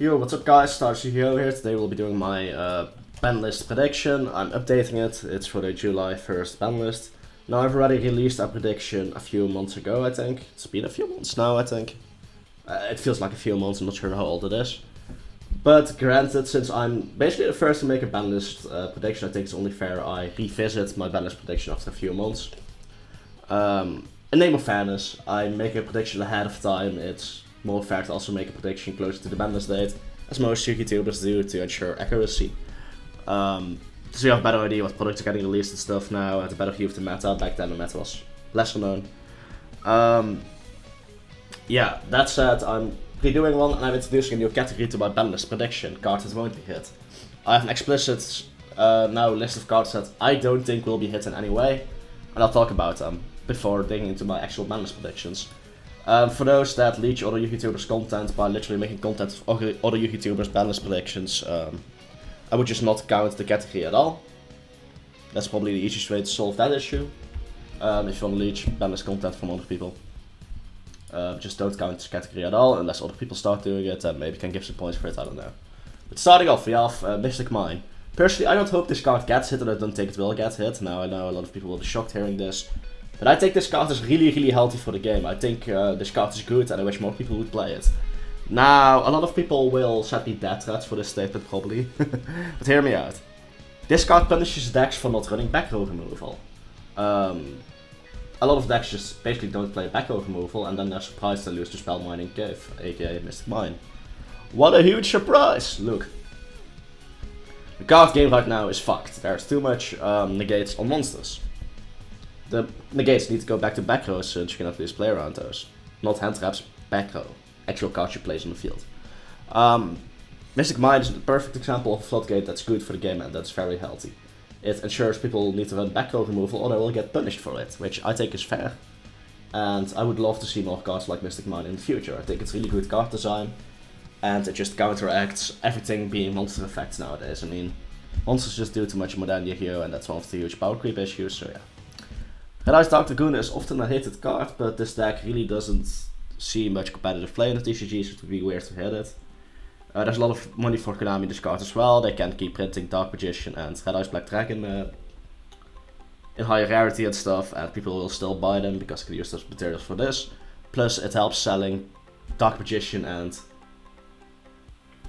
Yo, what's up guys, StarCGO here. Today we'll be doing my Banlist prediction. I'm updating it, it's for the July 1st Banlist. Now I've already released a prediction a few months ago, I think. It's been a few months now, I think. It feels like a few months, I'm not sure how old it is. But granted, since I'm basically the first to make a Banlist prediction, I think it's only fair I revisit my Banlist prediction after a few months. In name of fairness, I make a prediction ahead of time. It's more fair to also make a prediction closer to the Banlist date, as most YouTubers do to ensure accuracy. So you have a better idea what products are getting released and stuff now, and a better view of the meta. Back then the meta was lesser known. Yeah, that said, I'm redoing one and I'm introducing a new category to my Banlist prediction, cards that won't be hit. I have an explicit now list of cards that I don't think will be hit in any way, and I'll talk about them before digging into my actual Banlist predictions. For those that leech other YouTubers' content by literally making content of other YouTubers' Banlist predictions, I would just not count the category at all. That's probably the easiest way to solve that issue. If you want to leech Banlist content from other people, just don't count this category at all, unless other people start doing it and maybe can give some points for it, I don't know. But starting off, we have Mystic Mine. Personally, I don't hope this card gets hit, and I don't think it will get hit. Now I know a lot of people will be shocked hearing this. But I think this card is really healthy for the game. I think this card is good and I wish more people would play it. Now, a lot of people will set me death threats for this statement probably. But hear me out. This card punishes decks for not running back row removal. A lot of decks just basically don't play back row removal and then they're surprised they lose to Spell Mining Cave, aka Mystic Mine. What a huge surprise! Look. The card game right now is fucked. There's too much negates on monsters. The negates need to go back to back rows since you can at least play around those. Not hand traps, back row. Actual cards you place on the field. Mystic Mine is the perfect example of a floodgate that's good for the game and that's very healthy. It ensures people need to run back row removal or they will get punished for it, which I think is fair. And I would love to see more cards like Mystic Mine in the future. I think it's really good card design. And it just counteracts everything being monster effects nowadays. I mean, monsters just do too much more than hero and that's one of the huge power creep issues, so yeah. Red Eyes Dark Dragoon is often a hated card, but this deck really doesn't see much competitive play in the TCG, so it would be weird to hit it. There's a lot of money for Konami in this card as well. They can keep printing Dark Magician and Red Eyes Black Dragon in higher rarity and stuff, and people will still buy them because they can use those materials for this. Plus, it helps selling Dark Magician and...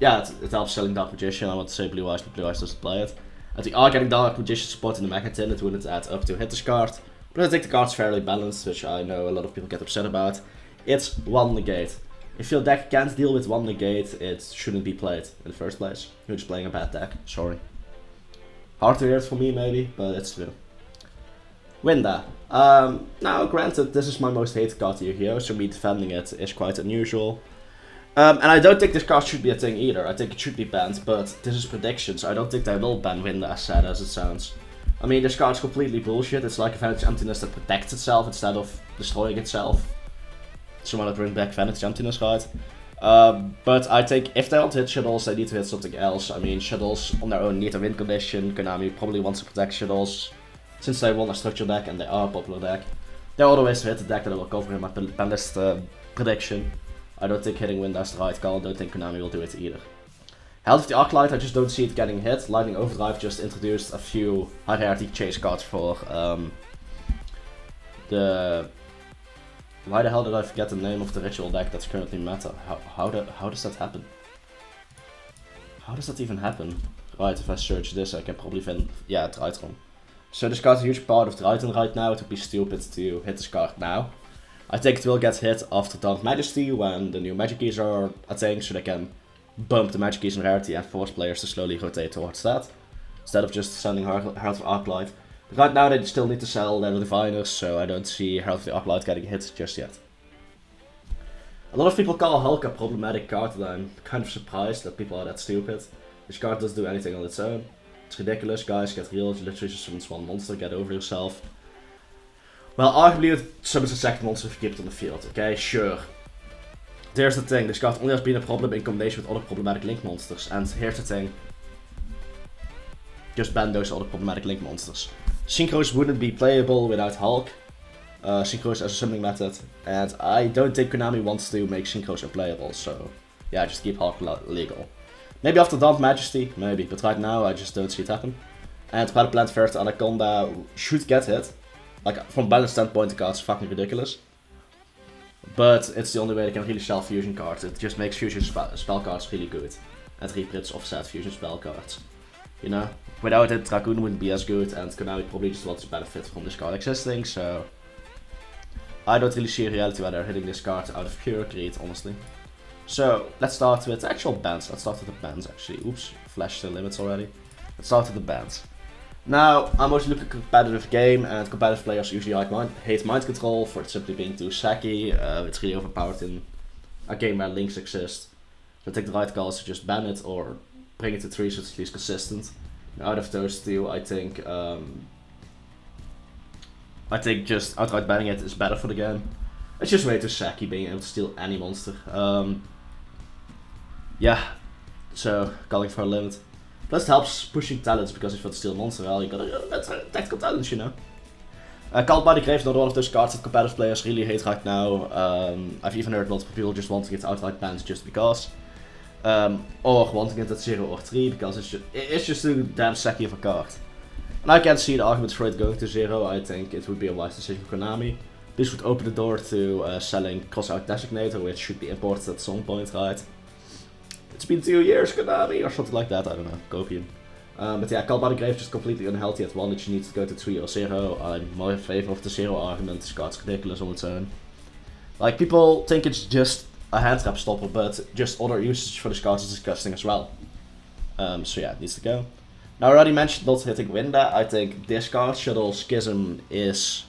yeah, it helps selling Dark Magician. I want to say Blue Eyes, but Blue Eyes doesn't play it. And we are getting Dark Magician support in the Megatin, it wouldn't add up to hit this card. But I think the card's fairly balanced, which I know a lot of people get upset about. It's one negate. If your deck can't deal with one negate, it shouldn't be played in the first place. You're just playing a bad deck, sorry. Hard to hear it for me maybe, but it's true. Winda. Now granted, this is my most hated card to Yu-Gi-Oh, so me defending it is quite unusual. And I don't think this card should be a thing either. I think it should be banned, but this is predictions, so I don't think they will ban Winda, as sad as it sounds. I mean, this card's completely bullshit. It's like a Vantage Emptiness that protects itself instead of destroying itself. Someone that brings back Vantage Emptiness, right? But I think if they want to hit Shadows, they need to hit something else. I mean, Shadows on their own need a win condition. Konami probably wants to protect Shadows since they won a structure deck and they are a popular deck. There are other ways to hit the deck that I will cover in my Banlist prediction. I don't think hitting Winda is the right call. I don't think Konami will do it either. Health of the Arclight, I just don't see it getting hit. Lightning Overdrive just introduced a few high rarity chase cards for the... why the hell did I forget the name of the ritual deck that's currently meta? How does that happen? How does that even happen? Right, if I search this I can probably find... yeah, Triton. So this card's a huge part of Triton right now. It would be stupid to hit this card now. I think it will get hit after Dark Majesty when the new Magic Keys are a thing, so they can bump the Magic Keys in rarity and force players to slowly rotate towards that, instead of just sending Heart of Arclight. But right now they still need to sell their Diviners, so I don't see Heart of the Arclight getting hit just yet. A lot of people call Hulk a problematic card, and I'm kind of surprised that people are that stupid. This card doesn't do anything on its own. It's ridiculous, guys, get real, it's literally just summons one monster, get over yourself. Well, arguably it summons a second monster if you keep it on the field, okay, sure. There's the thing, this card only has been a problem in combination with other problematic Link monsters, and here's the thing. Just ban those other problematic Link monsters. Synchros wouldn't be playable without Hulk. Synchros as a summoning method, and I don't think Konami wants to make Synchros unplayable, so yeah, just keep Hulk legal. Maybe after Dawn's Majesty, maybe, but right now I just don't see it happen. And Battle Plant versus Anaconda should get hit. Like, from balance standpoint, the card's fucking ridiculous. But it's the only way they can really sell fusion cards. It just makes fusion spell cards really good. And reprints offset fusion spell cards. You know? Without it, Dragoon wouldn't be as good, and Konami probably just wants to benefit from this card existing, so... I don't really see a reality where they're hitting this card out of pure greed, honestly. So, let's start with actual bans. Let's start with the bans, actually. Oops, flashed the limits already. Let's start with the bans. Now, I'm mostly looking at a competitive game, and competitive players usually hate mind control for it simply being too sacky. It's really overpowered in a game where links exist. So I think the right call is to just ban it or bring it to 3 so it's at least consistent. And out of those two, I think just outright banning it is better for the game. It's just way too sacky being able to steal any monster. Yeah, so calling for a limit. Plus it helps pushing talents, because if you want to steal a monster, well, you gotta tactical talents, you know. Called by the Grave is not one of those cards that competitive players really hate right now. I've even heard multiple people just wanting it outright banned just because. Or wanting it at 0 or 3 because it's just too damn sacky of a card. And I can't see the arguments for it going to 0. I think it would be a wise decision for Konami. This would open the door to selling Crossout Designator, which should be imported at some point, right? It's been 2 years, Konami, or something like that, I don't know, copium. But yeah, Called by the Grave is just completely unhealthy at 1, that you need to go to 3 or 0. I'm more in favor of the 0 argument. This card's ridiculous on its own. Like, people think it's just a hand trap stopper, but just other usage for this card is disgusting as well. So yeah, it needs to go. Now I already mentioned not hitting Winda. I think Discard Shuttle Schism is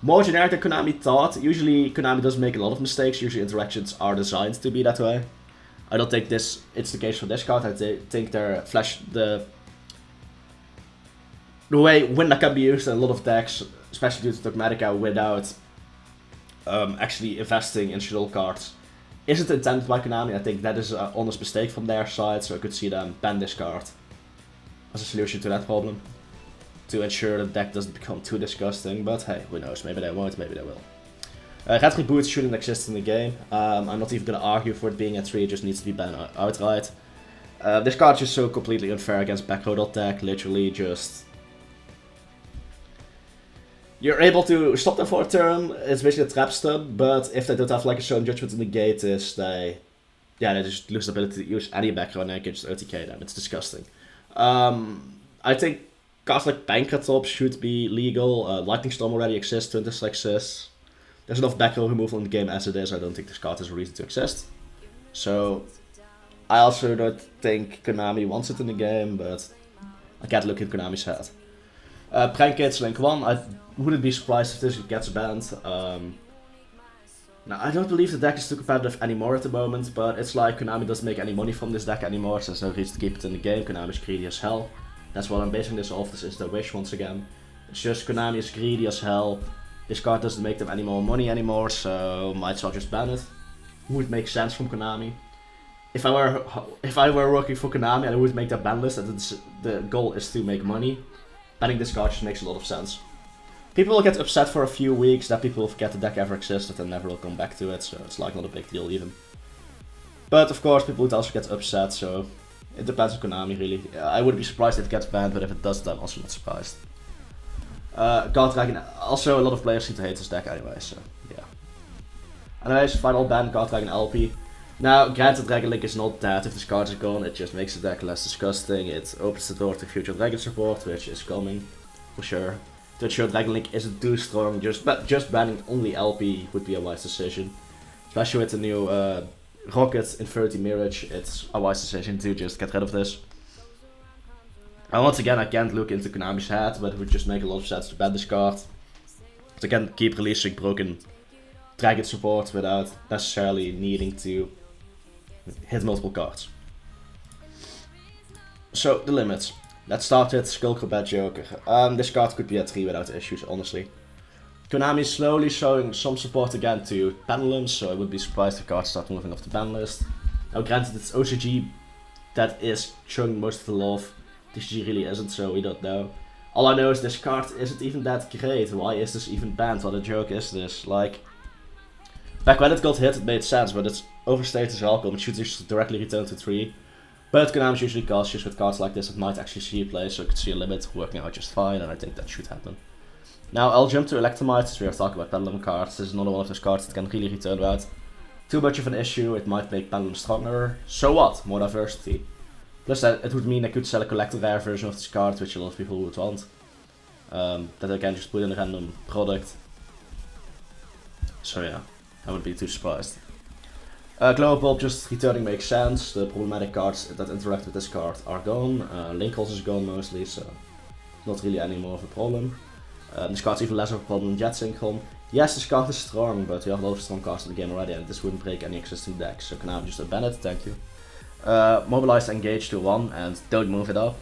more generic than Konami thought. Usually Konami does make a lot of mistakes, usually interactions are designed to be that way. I don't think it's the case for this card. I think the way Winda can be used in a lot of decks, especially due to Dogmatica, without actually investing in Shuttle cards, isn't intended by Konami. I think that is an honest mistake from their side, so I could see them ban this card as a solution to that problem, to ensure the deck doesn't become too disgusting. But hey, who knows, maybe they won't, maybe they will. Retribute shouldn't exist in the game. I'm not even going to argue for it being at 3, it just needs to be banned outright. This card is just so completely unfair against back row deck, literally just... You're able to stop them for a turn, it's basically a trap stun, but if they don't have like a certain judgment in the gate, they just lose the ability to use any back row and they can just OTK them. It's disgusting. I think cards like Pancratop should be legal. Lightning Storm already exists, Twintus exists. There's enough back row removal in the game as it is. I don't think this card has a reason to exist. So I also don't think Konami wants it in the game, but I can't look in Konami's head. Prank Kids Link 1, I wouldn't be surprised if this gets banned. Now I don't believe the deck is too competitive anymore at the moment, but it's like Konami doesn't make any money from this deck anymore, so there's no reason to keep it in the game. Konami's greedy as hell. That's what I'm basing this off, this is their wish once again. It's just Konami is greedy as hell. This card doesn't make them any more money anymore, so might as well just ban it. Would make sense from Konami. If I were working for Konami, I would make that ban list, and the goal is to make money. Banning this card just makes a lot of sense. People will get upset for a few weeks, that people will forget the deck ever existed and never will come back to it, so it's like not a big deal even. But of course, people would also get upset, so it depends on Konami really. I wouldn't be surprised if it gets banned, but if it doesn't, I'm also not surprised. God Dragon, also a lot of players seem to hate this deck anyway, so yeah. Anyways, final ban, God Dragon LP. Now, granted, Dragon Link is not that. If this card is gone, it just makes the deck less disgusting. It opens the door to future Dragon support, which is coming, for sure. To ensure Dragon Link isn't too strong, just banning only LP would be a wise decision. Especially with the new Rocket Infinity Mirage, it's a wise decision to just get rid of this. And once again, I can't look into Konami's head, but it would just make a lot of sense to ban this card. They can keep releasing broken Dragon support without necessarily needing to hit multiple cards. So, the limits. Let's start with Skullcrobat Joker. This card could be at 3 without issues, honestly. Konami is slowly showing some support again to Pendulums, so I would be surprised if cards start moving off the ban list. Now granted, it's OCG that is showing most of the love. TCG really isn't, so we don't know. All I know is this card isn't even that great. Why is this even banned? What a joke is this? Like, back when it got hit, it made sense, but it's overstated as welcome. It should just directly return to 3. But Konami's usually cautious with cards like this. It might actually see a play, so I could see a limit working out just fine, and I think that should happen. Now I'll jump to Electromite, as we are talking about Pendulum cards. This is another one of those cards that can really return without too much of an issue. It might make Pendulum stronger. So what? More diversity. Plus it would mean I could sell a collector rare version of this card, which a lot of people would want. That I can just put in a random product. So yeah, I wouldn't be too surprised. Global Bulb just returning makes sense. The problematic cards that interact with this card are gone. Linkholz is gone mostly, so not really any more of a problem. This card's even less of a problem than Jet Synchron. Yes, this card is strong, but we have a lot of strong cards in the game already, and this wouldn't break any existing decks, so Konami just abandon it, thank you. Mobilize Engage to 1 and don't move it up.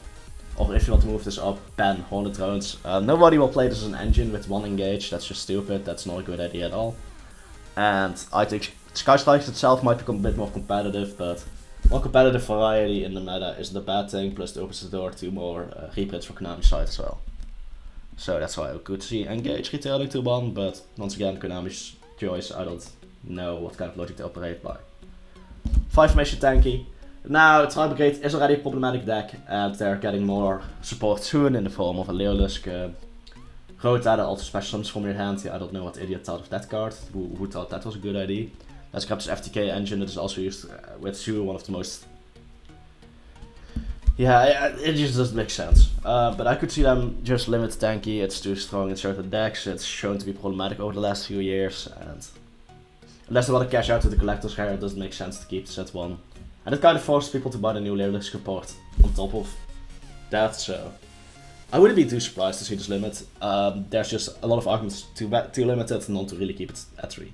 Or if you want to move this up, ban Hornet Drones. Nobody will play this as an engine with 1 Engage, that's just stupid, that's not a good idea at all. And I think Sky Strikes itself might become a bit more competitive, but more competitive variety in the meta isn't a bad thing, plus it opens the door to more reprints for Konami's side as well. So that's why I could see Engage returning to 1, but once again, Konami's choice, I don't know what kind of logic to operate by. 5 Formation Tanky. Now, Tri Brigade is already a problematic deck, and they're getting more support soon in the form of a Leolusk, Rota, the also special summons from your hand. Yeah, I don't know what idiot thought of that card, who thought that was a good idea. Let's grab this FTK engine that is also used with Sue, one of the most... Yeah, it just doesn't make sense. But I could see them just limit Tanky, it's too strong in certain decks, it's shown to be problematic over the last few years, and unless they want to cash out to the collector's rare, it doesn't make sense to keep set 1. And it kind of forces people to buy the new Leolusk support on top of that, so I wouldn't be too surprised to see this limit. There's just a lot of arguments to limit it and not to really keep it at 3.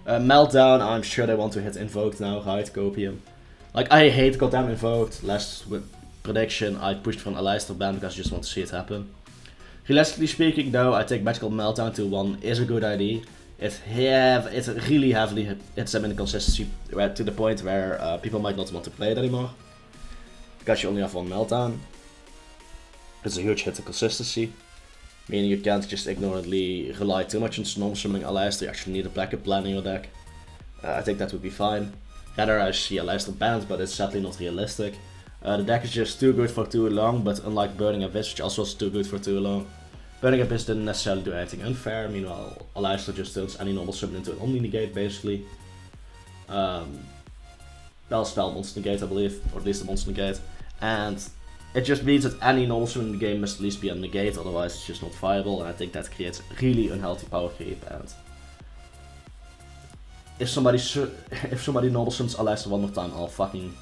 Meltdown, I'm sure they want to hit Invoked now, right, Copium. Like, I hate goddamn Invoked. Last prediction, I pushed for an Aleister ban because I just want to see it happen. Realistically speaking, though, I think Magical Meltdown to 1 is a good idea. It really heavily hits them in the consistency to the point where people might not want to play it anymore. Because you only have 1 Meltdown. It's a huge hit to consistency. Meaning you can't just ignorantly rely too much on normal summoning Aleister, you actually need a backup plan in your deck. I think that would be fine. Rather I see Aleister banned, but it's sadly not realistic. The deck is just too good for too long, but unlike Burning Abyss, which also was too good for too long, Burning Abyss didn't necessarily do anything unfair. Meanwhile, Aleister just turns any normal summon into an Omni Negate basically. Well, spell Monster Negate I believe, or at least a Monster Negate. And it just means that any normal summon in the game must at least be a negate, otherwise it's just not viable, and I think that creates really unhealthy power creep. And if somebody normal summons Aleister one more time, I'll fucking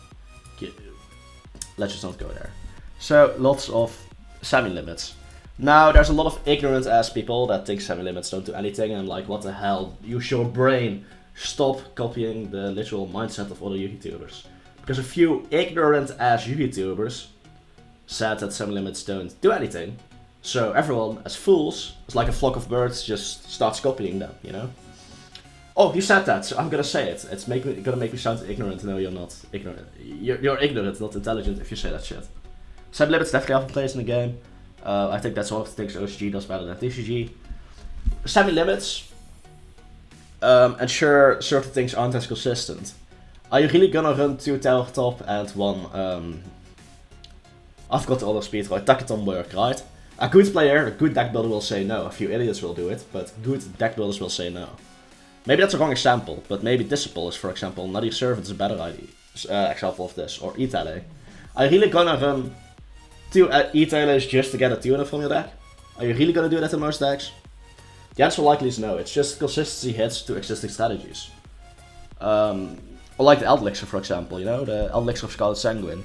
let's just not go there. So lots of semi-limits. Now there's a lot of ignorant ass people that think semi-limits don't do anything, and I'm like, what the hell? Use your brain. Stop copying the literal mindset of other YouTubers. Because a few ignorant ass YouTubers said that semi-limits don't do anything. So everyone, as fools, it's like a flock of birds, just starts copying them, you know? Oh, you said that, so I'm gonna say it. It's gonna make me sound ignorant. No, you're not ignorant. You're ignorant, not intelligent if you say that shit. Semi-limits definitely have a place in the game. I think that's one of the things OCG does better than TCG. Semi-limits ensure certain things aren't as consistent. Are you really gonna run 2 Tower Top and 1, I forgot the other speed, right? Tackathon work, right? A good player, a good deck builder will say no. A few idiots will do it, but good deck builders will say no. Maybe that's a wrong example, but maybe Disciple is, for example, Nutty Servant is a better example of this, or E-Tele. Are you really gonna run 2 E-Teles just to get a tuner from your deck? Are you really gonna do that in most decks? The answer likely is no, it's just consistency hits to existing strategies. Or like the Elixir, for example, you know, the Elixir of Scarlet Sanguine.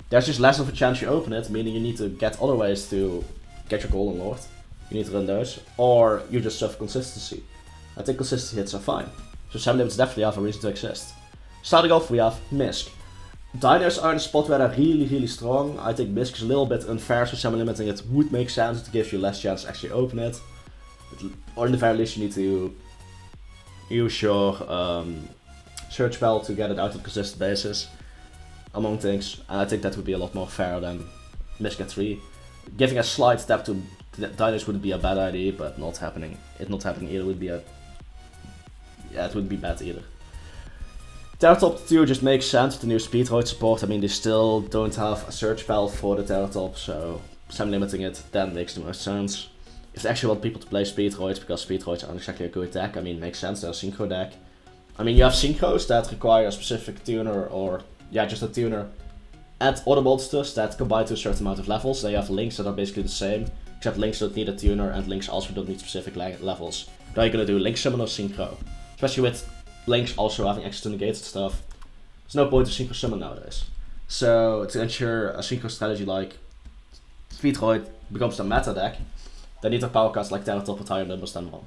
There's just less of a chance you open it, meaning you need to get other ways to get your Golden Lord. You need to run those, or you just suffer consistency. I think consistency hits are fine, so semi-limits definitely have a reason to exist. Starting off, we have Misk. Dinos are in a spot where they're really strong. I think Misk is a little bit unfair, so semi-limiting it would make sense to give you less chance to actually open it. Or in the very least, you need to use your search spell to get it out on a consistent basis, among things. And I think that would be a lot more fair than Misk at 3. Giving a slight step to Dinos wouldn't be a bad idea, but not happening. It not happening either would be a... Yeah, it wouldn't be bad either. Terratop 2 just makes sense with the new speedroid support. I mean, they still don't have a search valve for the Terratop, so semi-limiting it then makes the most sense. If they actually want people to play speedroids, because speedroids aren't exactly a good deck, I mean, it makes sense, they're a synchro deck. I mean, you have synchros that require a specific tuner, or yeah, just a tuner, and other monsters that combine to a certain amount of levels. They have links that are basically the same, except links don't need a tuner, and links also don't need specific levels. Now you're gonna do link summon or synchro, especially with links also having access to negated stuff. There's no point to synchro summon nowadays. So to ensure a synchro strategy like Speedroid becomes the meta deck, they need a power cast like Terratop with higher numbers than 1.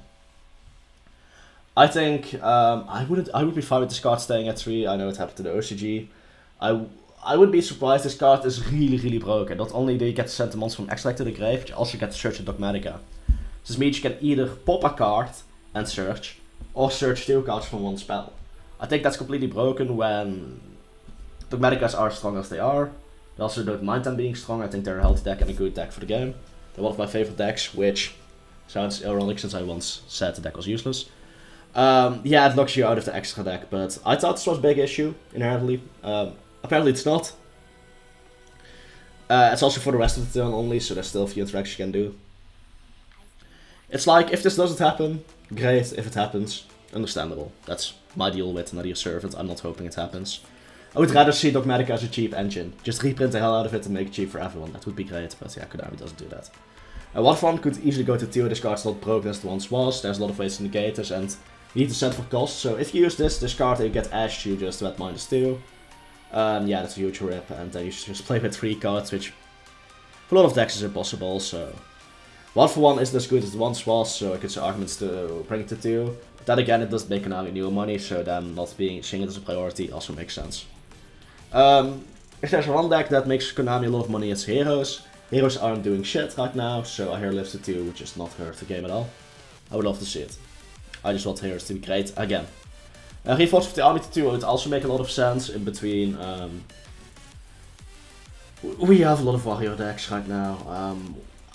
I think I would be fine with this card staying at 3. I know it happened to the OCG. I would be surprised. This card is really broken. Not only do you get to send the monster from Extract to the grave, but you also get to search a Dogmatica. This means you can either pop a card and search, or search 2 cards from one spell. I think that's completely broken when Dogmaticas are as strong as they are. I also don't mind them being strong. I think they're a healthy deck and a good deck for the game. They're one of my favorite decks, which sounds ironic since I once said the deck was useless. Yeah, it locks you out of the extra deck, but I thought this was a big issue, inherently. Apparently it's not. It's also for the rest of the turn only, so there's still a few interactions you can do. It's like, if this doesn't happen, great. If it happens, understandable. That's my deal with Nadir Servant. I'm not hoping it happens. I would rather see Dogmatica as a cheap engine. Just reprint the hell out of it and make it cheap for everyone. That would be great, but yeah, Konami doesn't do that. One form could easily go to 2. This card's not broken as it once was. There's a lot of ways to negate this, and you need to send for cost. So if you use this card and you get Ash, you just at -2. Yeah, that's a huge rip, and then you should just play with 3 cards, which for a lot of decks is impossible, so... 1-for-1 isn't as good as it once was, so I could see arguments to bring it to 2. But then again, it doesn't make Konami new money, so then not seeing it as a priority also makes sense. If there's one deck that makes Konami a lot of money, it's Heroes. Heroes aren't doing shit right now, so a Hero Lives to 2 would just not hurt the game at all. I would love to see it. I just want Heroes to be great again. Reforce of the Army to 2 would also make a lot of sense in between. We have a lot of warrior decks right now.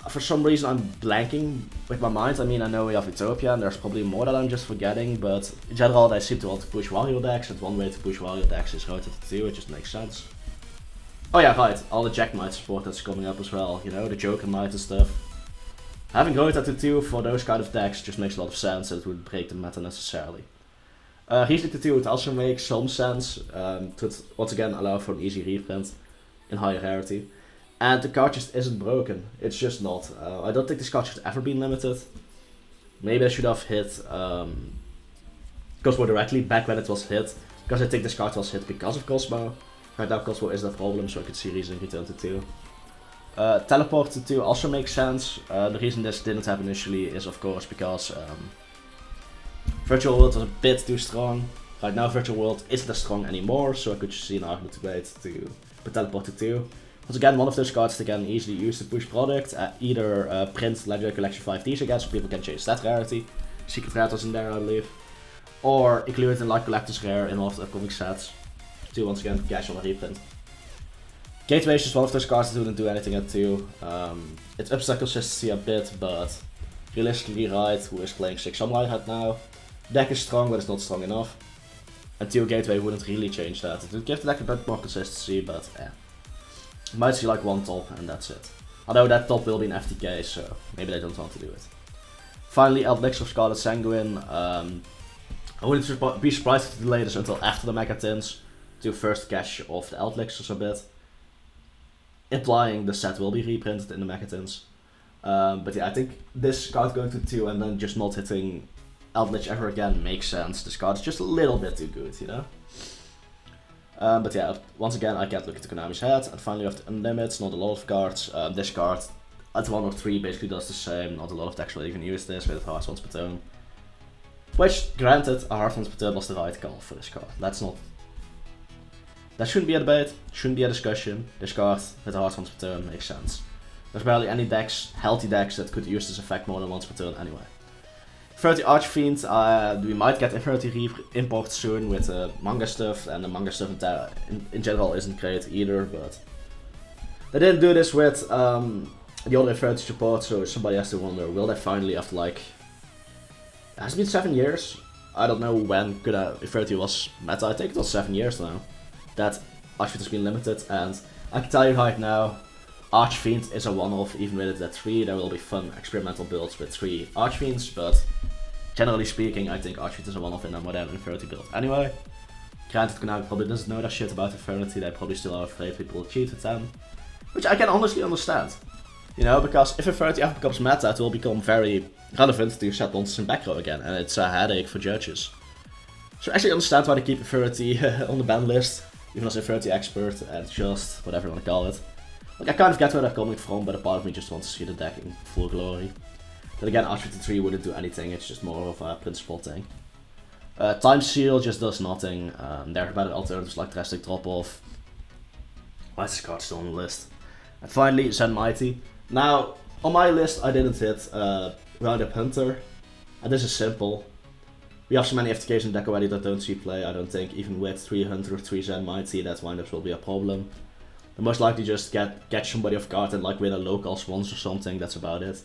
For some reason I'm blanking with my mind. I mean, I know we have Utopia and there's probably more that I'm just forgetting, but in general they seem to want to push warrior decks, and one way to push warrior decks is rotate to 2, it just makes sense. Oh yeah, right, all the Jack Knight support that's coming up as well, you know, the Joker Knight and stuff. Having rotate to 2 for those kind of decks just makes a lot of sense, and it would break the meta necessarily. Riesling to 2 would also make some sense, to once again allow for an easy reprint in higher rarity. And the card just isn't broken, it's just not. I don't think this card should ever be limited. Maybe I should have hit Cosmo directly back when it was hit, because I think this card was hit because of Cosmo. Right now Cosmo is that problem, so I could see reason return to 2. Teleport to 2 also makes sense. The reason this didn't happen initially is of course because Virtual World was a bit too strong. Right now Virtual World isn't as strong anymore, so I could just see an argument to wait to put Teleport to 2. Once again, one of those cards that can easily use to push product, either print Legendary Collection 5Ds again so people can change that rarity. Secret Rare was in there, I believe. Or include it in like Collector's Rare in one of the upcoming sets. To once again cash on a reprint. Gateway is just one of those cards that wouldn't do anything at 2. It ups that consistency a bit, but realistically, right, who is playing 6 Samurai right now? Deck is strong, but it's not strong enough. And 2 Gateway wouldn't really change that. It would give the deck a bit more consistency, but yeah. You might see like one top and that's it. Although that top will be an FTK, so maybe they don't want to do it. Finally, Elixir of Scarlet Sanguine. I wouldn't be surprised if they delay this until after the Megatins to first cache off the Elixir a bit. Implying the set will be reprinted in the Megatins. But yeah, I think this card going to 2 and then just not hitting Eldritch ever again makes sense. This card is just a little bit too good, you know? But yeah, once again, I can't look into Konami's head. And finally, we have the Unlimits, not a lot of cards. This card at 1 or 3 basically does the same. Not a lot of decks will even use this with Hearts Once per turn. Which, granted, a Hearts Once per turn was the right call for this card. That shouldn't be a debate, shouldn't be a discussion. This card with a Hearts Once per turn makes sense. There's barely any decks, healthy decks, that could use this effect more than once per turn anyway. 30 Archfiend, we might get Infinity Import soon with manga stuff, and the manga stuff in general isn't great either, but they didn't do this with the other Infinity support, so somebody has to wonder, will they finally, after like, it has been 7 years, I don't know when Authority was meta. I think it was 7 years now that Archfiend has been limited, and I can tell you right now, Archfiend is a one-off. Even with it at 3, there will be fun experimental builds with 3 Archfiends, but generally speaking, I think Archfiend is a one-off in a modern Authority build. Anyway, granted, Konami probably doesn't know that shit about Authority. They probably still are afraid people will cheat with them, which I can honestly understand. You know, because if Authority ever becomes meta, it will become very relevant to set monsters in back row again, and it's a headache for judges. So I actually understand why they keep Authority on the ban list, even as Authority expert, and just whatever you want to call it. Like, I kind of get where they're coming from, but a part of me just wants to see the deck in full glory. Then again, Archfiend 3 wouldn't do anything, it's just more of a principle thing. Time Seal just does nothing. There are better alternatives like Drastic Drop Off. Why is this card still on the list? And finally, Zen Mighty. Now, on my list, I didn't hit Roundup Hunter, and this is simple. We have so many FTKs in deck already that don't see play. I don't think even with 3 Hunter, 3 Zen Mighty, that windups will be a problem. I most likely just catch somebody off guard and like win a locals once or something, that's about it.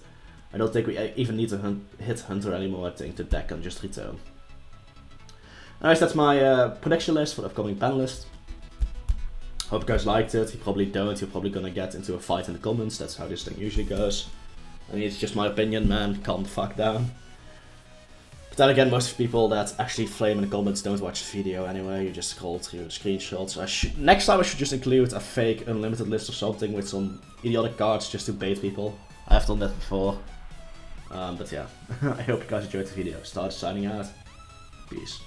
I don't think we even need to hit Hunter anymore. I think the deck can just return. Anyways, that's my prediction list for the upcoming ban list. Hope you guys liked it. You probably don't. You're probably gonna get into a fight in the comments. That's how this thing usually goes. I mean, it's just my opinion, man. Calm the fuck down. But then again, most people that actually flame in the comments don't watch the video anyway. You just scroll through the screenshots. Next time I should just include a fake unlimited list or something with some idiotic cards just to bait people. I have done that before. But yeah, I hope you guys enjoyed the video. Start signing out. Peace.